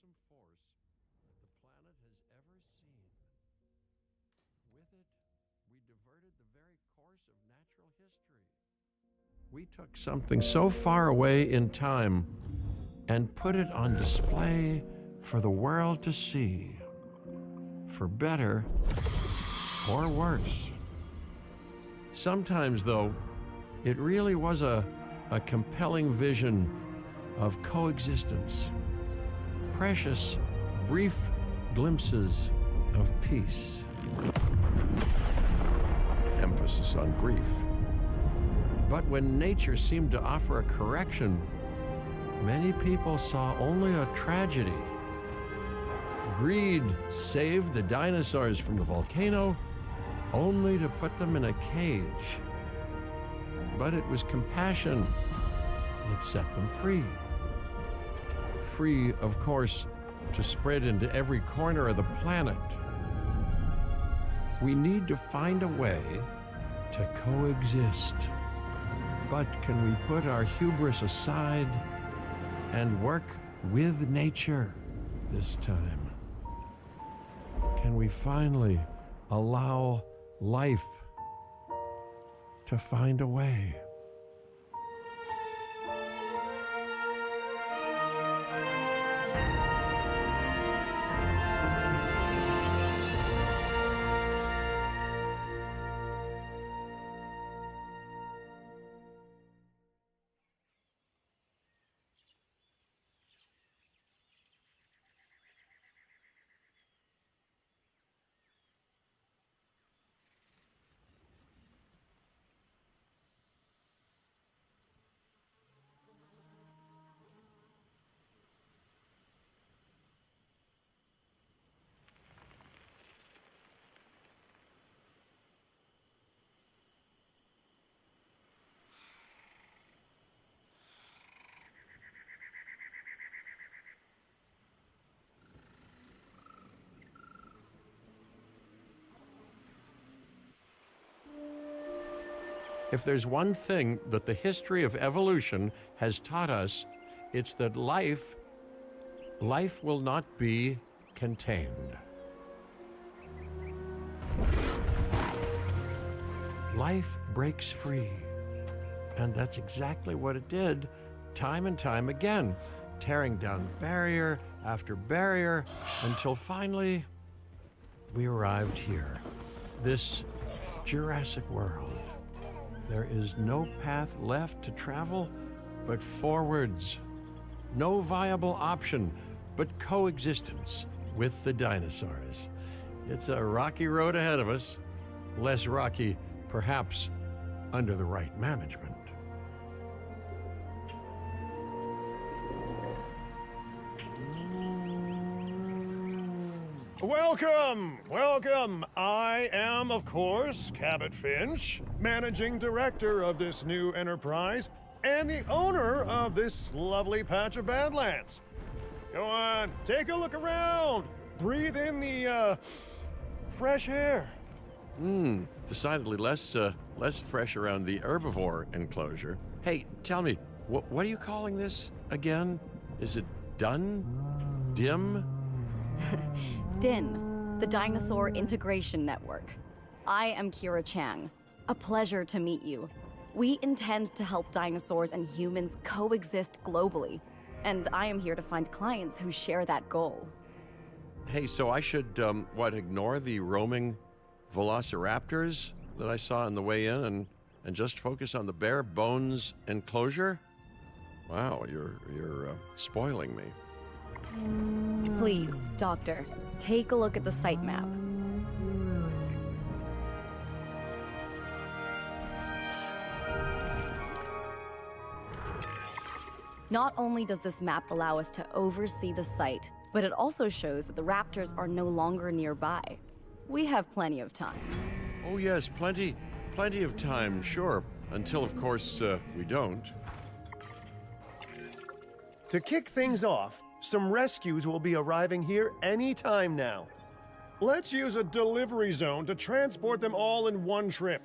awesome force that the planet has ever seen. With it, we diverted the very course of natural history. We took something so far away in time and put it on display for the world to see, for better or worse. Sometimes, though, it really was a compelling vision of coexistence, precious, brief glimpses of peace. Emphasis on brief. But when nature seemed to offer a correction, many people saw only a tragedy. Greed saved the dinosaurs from the volcano, only to put them in a cage. But it was compassion that set them free. Free, of course, to spread into every corner of the planet. We need to find a way to coexist. But can we put our hubris aside and work with nature this time? Can we finally allow life to find a way? If there's one thing that the history of evolution has taught us, it's that life will not be contained. Life breaks free. And that's exactly what it did, time and time again, tearing down barrier after barrier, until finally we arrived here, this Jurassic World. There is no path left to travel but forwards. No viable option but coexistence with the dinosaurs. It's a rocky road ahead of us, less rocky, perhaps, under the right management. Welcome, welcome. I am, of course, Cabot Finch, managing director of this new enterprise and the owner of this lovely patch of Badlands. Go on, take a look around. Breathe in the, fresh air. Decidedly less fresh around the herbivore enclosure. Hey, tell me, what are you calling this again? Is it done? Dim? DIN, the Dinosaur Integration Network. I am Kira Chang. A pleasure to meet you. We intend to help dinosaurs and humans coexist globally, and I am here to find clients who share that goal. Hey, so I should, ignore the roaming velociraptors that I saw on the way in and just focus on the bare bones enclosure? Wow, you're spoiling me. Please, Doctor, take a look at the site map. Not only does this map allow us to oversee the site, but it also shows that the raptors are no longer nearby. We have plenty of time. Oh yes, plenty of time, sure. Until, of course, we don't. To kick things off, some rescues will be arriving here any time now. Let's use a delivery zone to transport them all in one trip.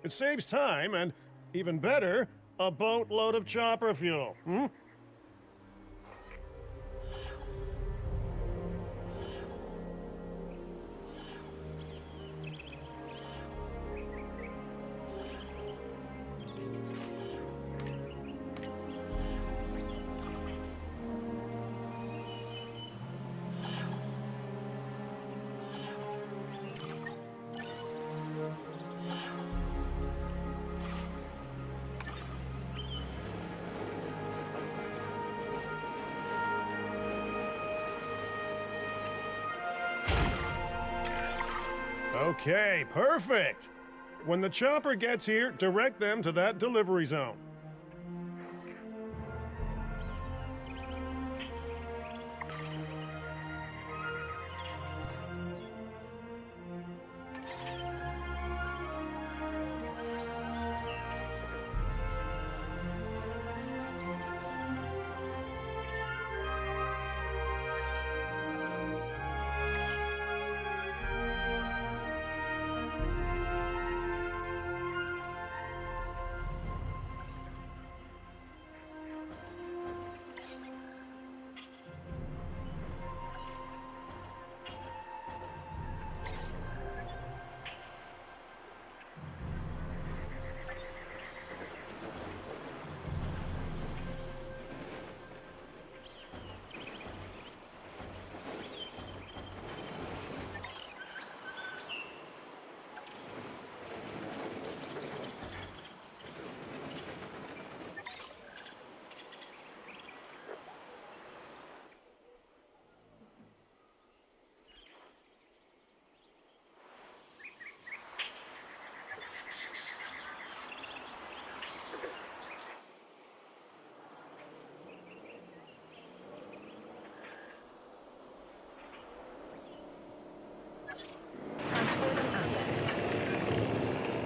It saves time and, even better, a boatload of chopper fuel. Okay, perfect. When the chopper gets here, direct them to that delivery zone.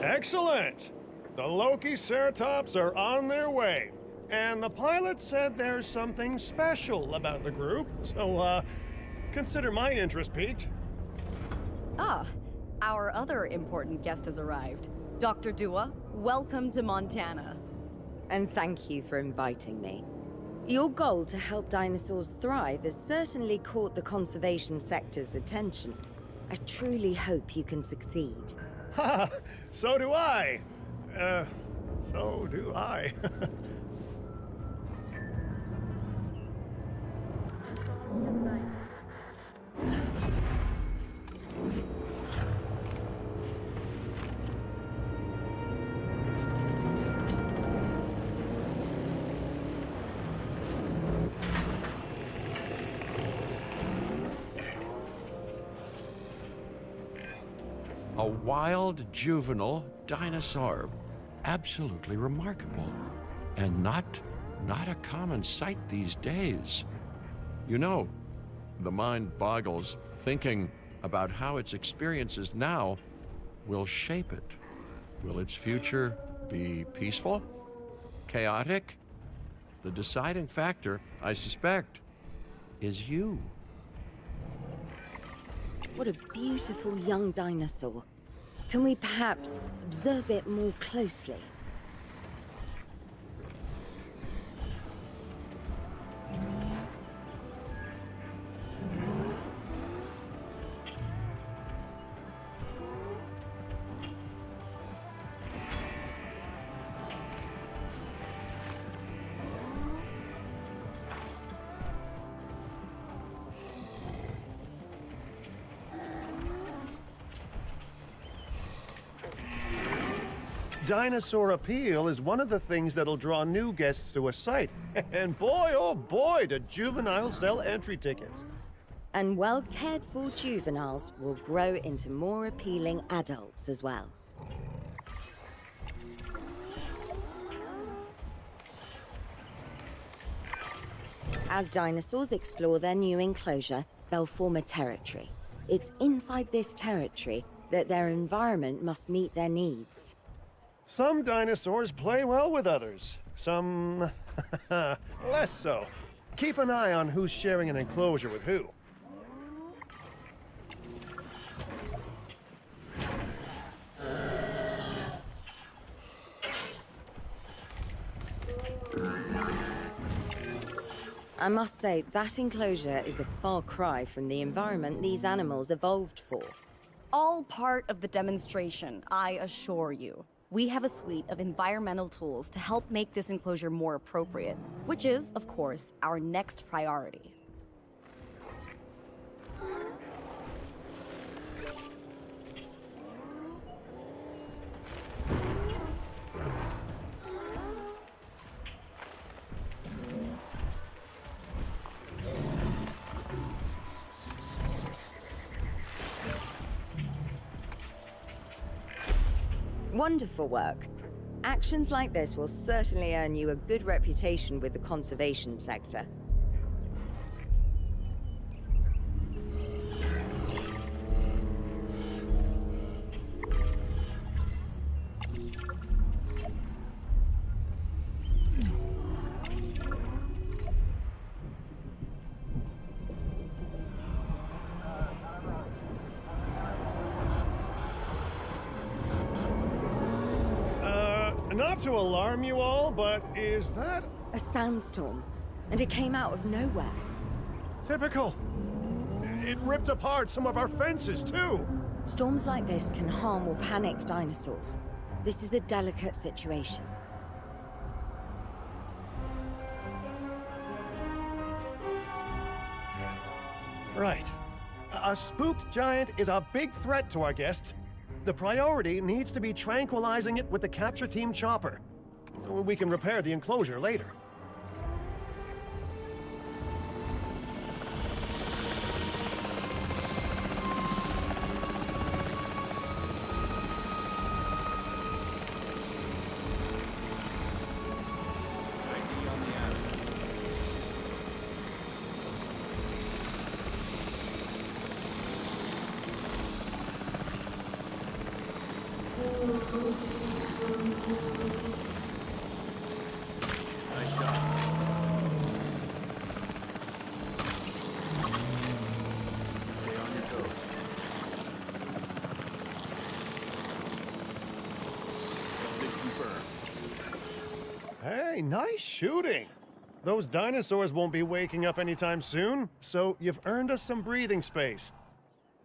Excellent! The Loki-Ceratops are on their way. And the pilot said there's something special about the group, so, consider my interest piqued. Ah, our other important guest has arrived. Dr. Dua, welcome to Montana. And thank you for inviting me. Your goal to help dinosaurs thrive has certainly caught the conservation sector's attention. I truly hope you can succeed. Ha! So do I. So do I. A wild juvenile dinosaur. Absolutely remarkable. And not a common sight these days. You know, the mind boggles thinking about how its experiences now will shape it. Will its future be peaceful? Chaotic? The deciding factor, I suspect, is you. What a beautiful young dinosaur. Can we perhaps observe it more closely? Dinosaur appeal is one of the things that'll draw new guests to a site. And boy, oh boy, do juveniles sell entry tickets. And well-cared-for juveniles will grow into more appealing adults as well. As dinosaurs explore their new enclosure, they'll form a territory. It's inside this territory that their environment must meet their needs. Some dinosaurs play well with others. Some less so. Keep an eye on who's sharing an enclosure with who. I must say, that enclosure is a far cry from the environment these animals evolved for. All part of the demonstration, I assure you. We have a suite of environmental tools to help make this enclosure more appropriate, which is, of course, our next priority. Wonderful work. Actions like this will certainly earn you a good reputation with the conservation sector. Not to alarm you all, but is that A sandstorm, and it came out of nowhere. typical? It ripped apart some of our fences, too. Storms like this can harm or panic dinosaurs. This is a delicate situation. Right. A spooked giant is a big threat to our guests. The priority needs to be tranquilizing it with the capture team chopper. We can repair the enclosure later. ID on the asset. Nice job. Stay on your toes. Exit confirmed. Hey, nice shooting. Those dinosaurs won't be waking up anytime soon, so you've earned us some breathing space.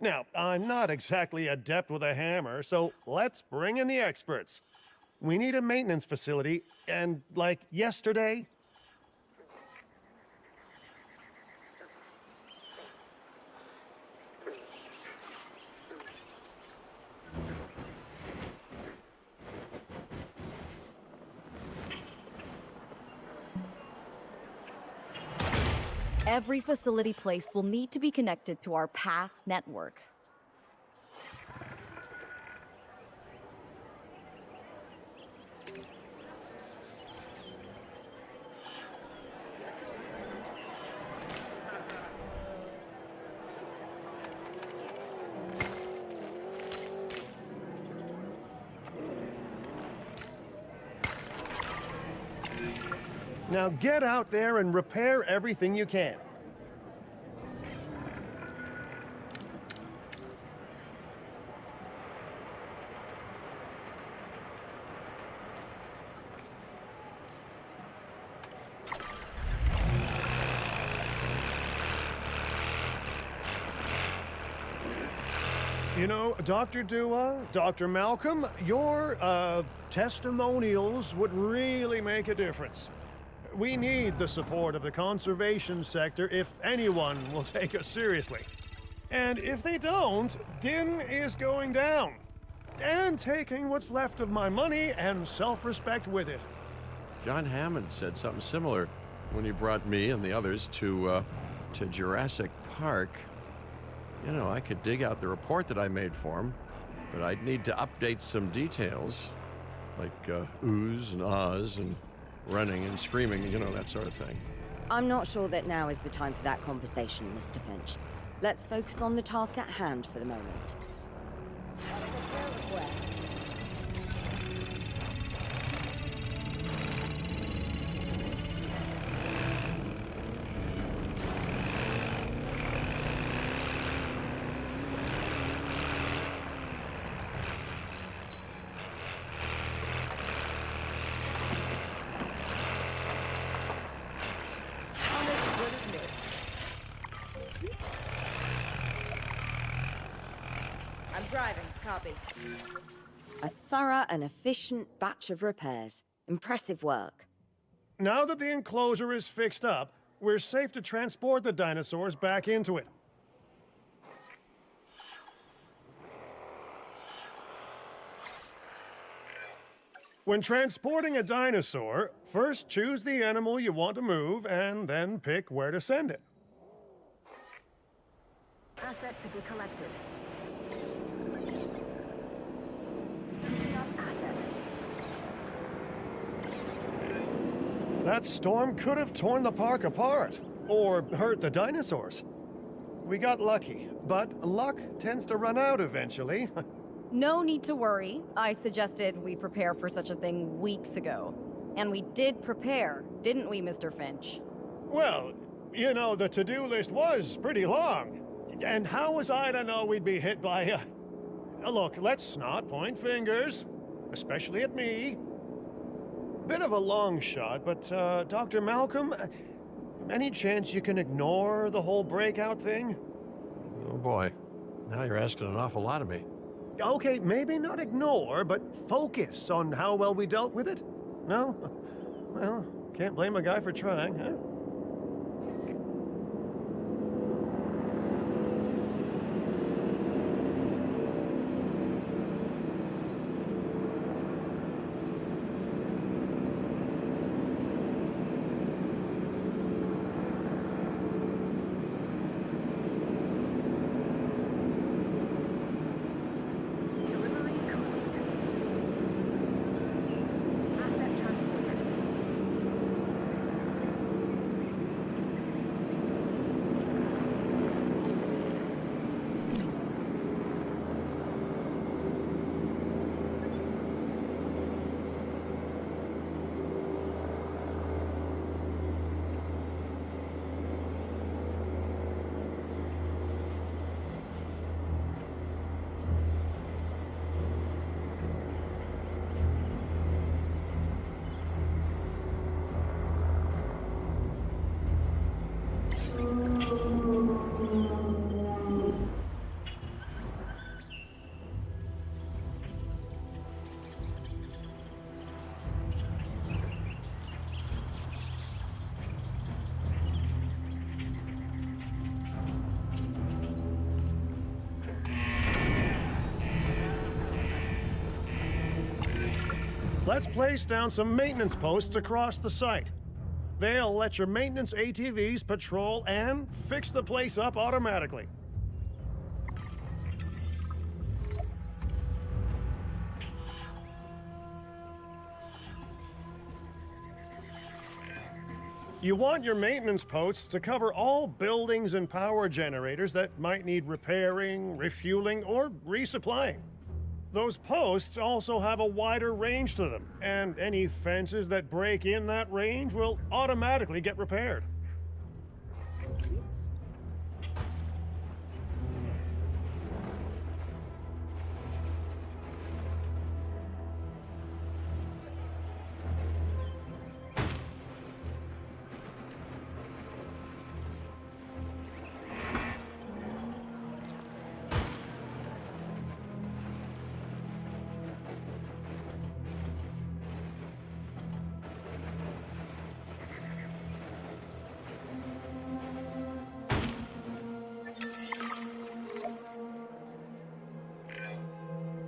Now, I'm not exactly adept with a hammer, so let's bring in the experts. We need a maintenance facility, and like yesterday. Every facility placed will need to be connected to our path network. Now get out there and repair everything you can. You know, Dr. Dua, Dr. Malcolm, your, testimonials would really make a difference. We need the support of the conservation sector if anyone will take us seriously. And if they don't, Din is going down. And taking what's left of my money and self-respect with it. John Hammond said something similar when he brought me and the others to Jurassic Park. You know, I could dig out the report that I made for him, but I'd need to update some details, like oohs and ahs and running and screaming, you know, that sort of thing. I'm not sure that now is the time for that conversation, Mr. Finch. Let's focus on the task at hand for the moment. I'm driving. Copy. A thorough and efficient batch of repairs. Impressive work. Now that the enclosure is fixed up, we're safe to transport the dinosaurs back into it. When transporting a dinosaur, first choose the animal you want to move and then pick where to send it. Asset to be collected. Picking up asset. That storm could have torn the park apart, or hurt the dinosaurs. We got lucky, but luck tends to run out eventually. No need to worry. I suggested we prepare for such a thing weeks ago. And we did prepare, didn't we, Mr. Finch? Well, you know, the to-do list was pretty long. And how was I to know we'd be hit by a... Look, let's not point fingers, especially at me. Bit of a long shot, but, Dr. Malcolm, any chance you can ignore the whole breakout thing? Oh boy, now you're asking an awful lot of me. Okay, maybe not ignore, but focus on how well we dealt with it? No? Well, can't blame a guy for trying, huh? Delivery complete. Asset transported. Let's place down some maintenance posts across the site. They'll let your maintenance ATVs patrol and fix the place up automatically. You want your maintenance posts to cover all buildings and power generators that might need repairing, refueling, or resupplying. Those posts also have a wider range to them, and any fences that break in that range will automatically get repaired.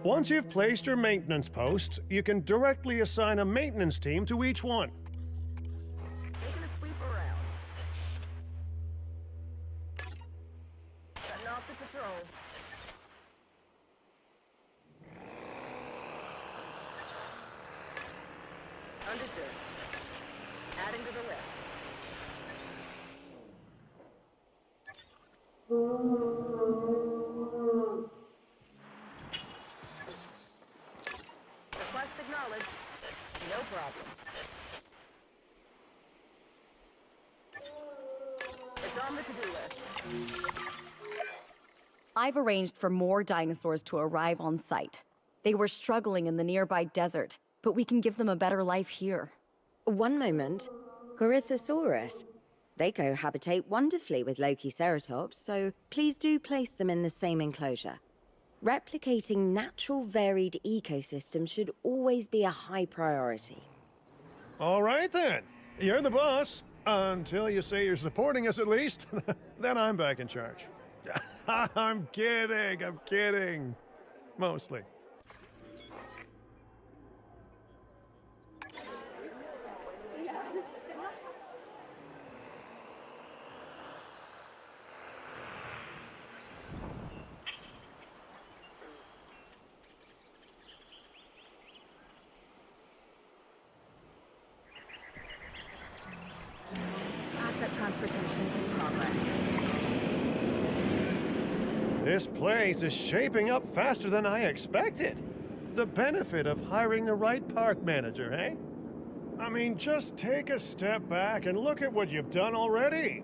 Once you've placed your maintenance posts, you can directly assign a maintenance team to each one. Taking a sweep around. Setting off to patrol. Understood. Adding to the list. Request acknowledged. No problem. It's on the to-do list. I've arranged for more dinosaurs to arrive on site. They were struggling in the nearby desert, but we can give them a better life here. One moment. Corythosaurus. They cohabitate wonderfully with Lokiceratops, so please do place them in the same enclosure. Replicating natural varied ecosystems should always be a high priority. All right then. You're the boss. Until you say you're supporting us at least. Then I'm back in charge. I'm kidding. Mostly. This place is shaping up faster than I expected. The benefit of hiring the right park manager, eh? I mean, just take a step back and look at what you've done already.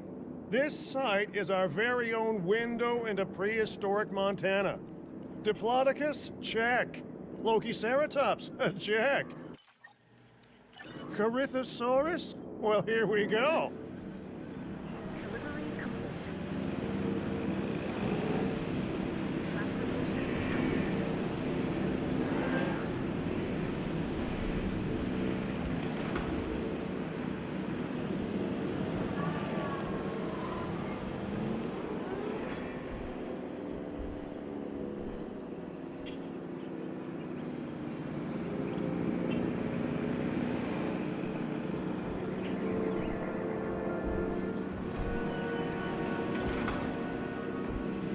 This site is our very own window into prehistoric Montana. Diplodocus? Check. Lokiceratops? Check. Corythosaurus? Well, here we go. Delivery complete. Transportation complete.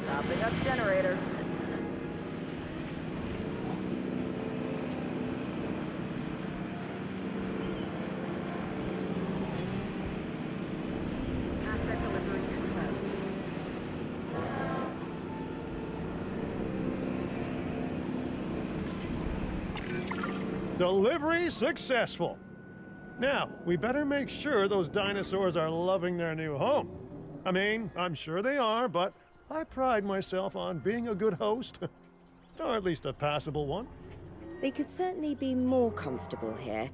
Topping up generator. Asset delivery confirmed. Delivery successful. Now, we better make sure those dinosaurs are loving their new home. I mean, I'm sure they are, but I pride myself on being a good host. Or at least a passable one. They could certainly be more comfortable here.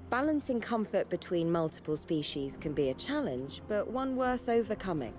Balancing comfort between multiple species can be a challenge, but one worth overcoming.